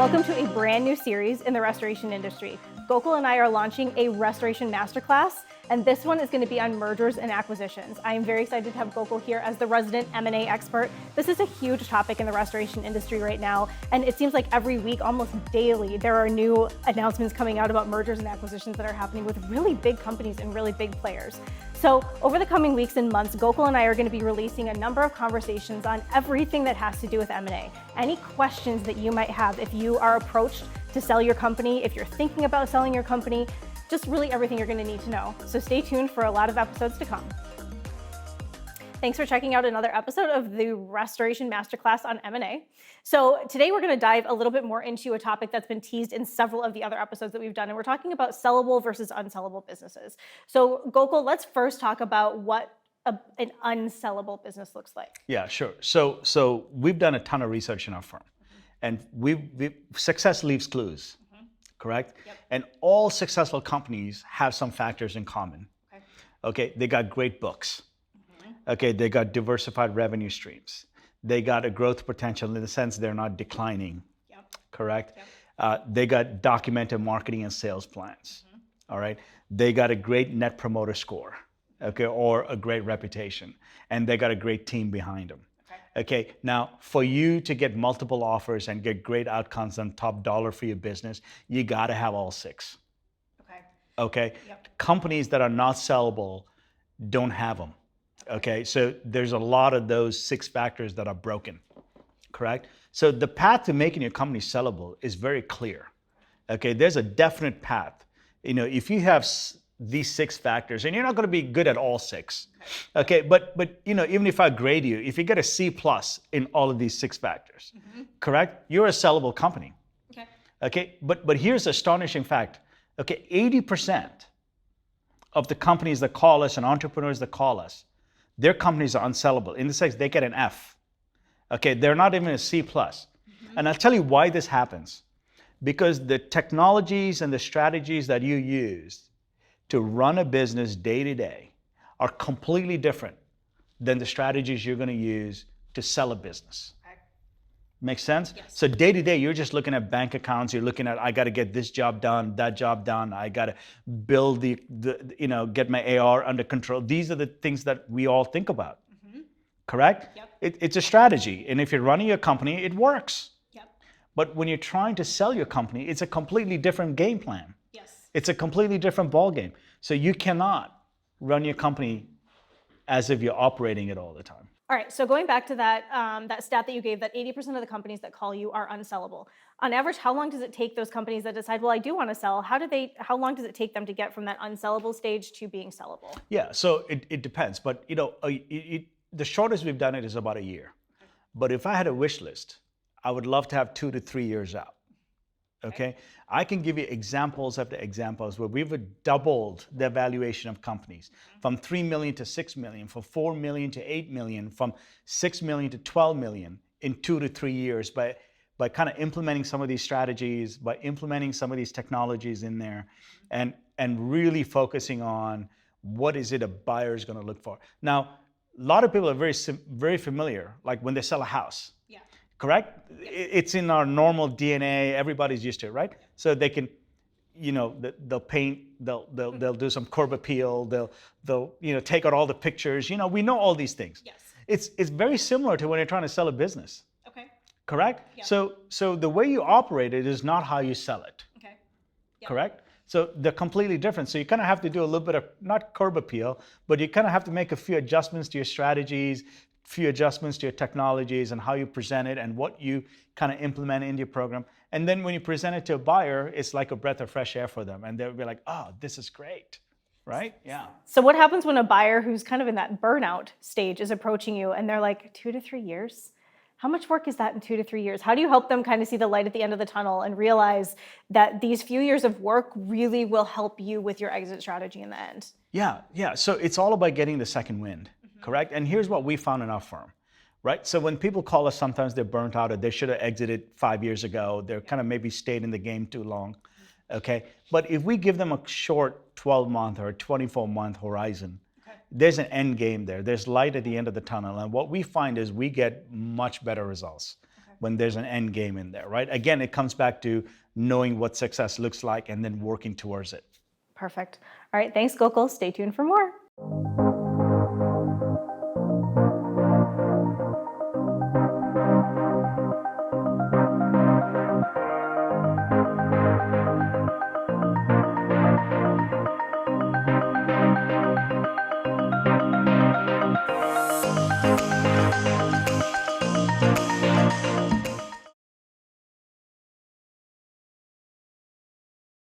Welcome to a brand new series in the restoration industry. Gokul and I are launching a restoration masterclass, and this one is going to be on mergers and acquisitions. I am very excited to have Gokul here as the resident M&A expert. This is a huge topic in the restoration industry right now, and it seems like every week, almost daily, there are new announcements coming out about mergers and acquisitions that are happening with really big companies and really big players. So over the coming weeks and months, Gokul and I are going to be releasing a number of conversations on everything that has to do with M&A. Any questions that you might have if you are approached to sell your company, if you're thinking about selling your company, just really everything you're going to need to know. So stay tuned for a lot of episodes to come. Thanks for checking out another episode of the Restoration Masterclass on M&A. So today we're going to dive a little bit more into a topic that's been teased in several of the other episodes that we've done, and we're talking about sellable versus unsellable businesses. So Gokul, let's first talk about what an unsellable business looks like. Yeah, sure. So we've done a ton of research in our firm, and success leaves clues, correct? Yep. And all successful companies have some factors in common. Okay, they got great books. Okay, they got diversified revenue streams. They got a growth potential in the sense they're not declining, correct? Yep. They got documented marketing and sales plans, all right? They got a great net promoter score, okay, or a great reputation, and they got a great team behind them. Okay, now for you to get multiple offers and get great outcomes on top dollar for your business, you gotta have all six. Okay? Yep. Companies that are not sellable don't have them. Okay, so there's a lot of those six factors that are broken, correct? So the path to making your company sellable is very clear. Okay, there's a definite path. You know, if you have these six factors, and you're not going to be good at all six, okay, but you know, even if I grade you, if you get a C+ in all of these six factors, correct, you're a sellable company. Okay, but here's the astonishing fact. Okay, 80% of the companies that call us and entrepreneurs that call us, their companies are unsellable. In the sense, they get an F. Okay, they're not even a C+. And I'll tell you why this happens. Because the technologies and the strategies that you use to run a business day to day are completely different than the strategies you're going to use to sell a business. Make sense? Yes. So day to day, you're just looking at bank accounts. You're looking at, I got to get this job done, that job done. I got to build get my AR under control. These are the things that we all think about. Correct? Yep. It's a strategy. And if you're running your company, it works. Yep. But when you're trying to sell your company, it's a completely different game plan. Yes. It's a completely different ball game. So you cannot run your company as if you're operating it all the time. All right, so going back to that that stat that you gave, that 80% of the companies that call you are unsellable. On average, how long does it take those companies that decide, well, I do want to sell, how long does it take them to get from that unsellable stage to being sellable? Yeah, so it depends. But you know, the shortest we've done it is about a year. But if I had a wish list, I would love to have 2 to 3 years out. Okay? I can give you examples after examples where we've doubled the valuation of companies from 3 million to 6 million, from 4 million to 8 million, from 6 million to 12 million in 2 to 3 years by kind of implementing some of these strategies, by implementing some of these technologies in there, and really focusing on what is it a buyer is going to look for. Now, a lot of people are very familiar, like when they sell a house. Correct? It's in our normal DNA. Everybody's used to it, right? So they can, you know, they'll paint, they'll do some curb appeal, they'll take out all the pictures. You know, we know all these things. Yes. It's very similar to when you're trying to sell a business. Okay. Correct? Yeah. So the way you operate it is not how you sell it. Okay. Yeah. Correct? So they're completely different. So you kind of have to do a little bit of, not curb appeal, but you kind of have to make a few adjustments to your strategies, few adjustments to your technologies and how you present it and what you kind of implement into your program. And then when you present it to a buyer, it's like a breath of fresh air for them. And they'll be like, oh, this is great, right? Yeah. So what happens when a buyer who's kind of in that burnout stage is approaching you and they're like, 2 to 3 years? How much work is that in 2 to 3 years? How do you help them kind of see the light at the end of the tunnel and realize that these few years of work really will help you with your exit strategy in the end? Yeah. So it's all about getting the second wind. Correct? And here's what we found in our firm, right? So when people call us, sometimes they're burnt out or they should have exited 5 years ago. They're kind of maybe stayed in the game too long, okay? But if we give them a short 12-month or 24-month horizon, there's an end game there. There's light at the end of the tunnel. And what we find is we get much better results. when there's an end game in there, right? Again, it comes back to knowing what success looks like and then working towards it. Perfect. All right, thanks, Gokul. Stay tuned for more.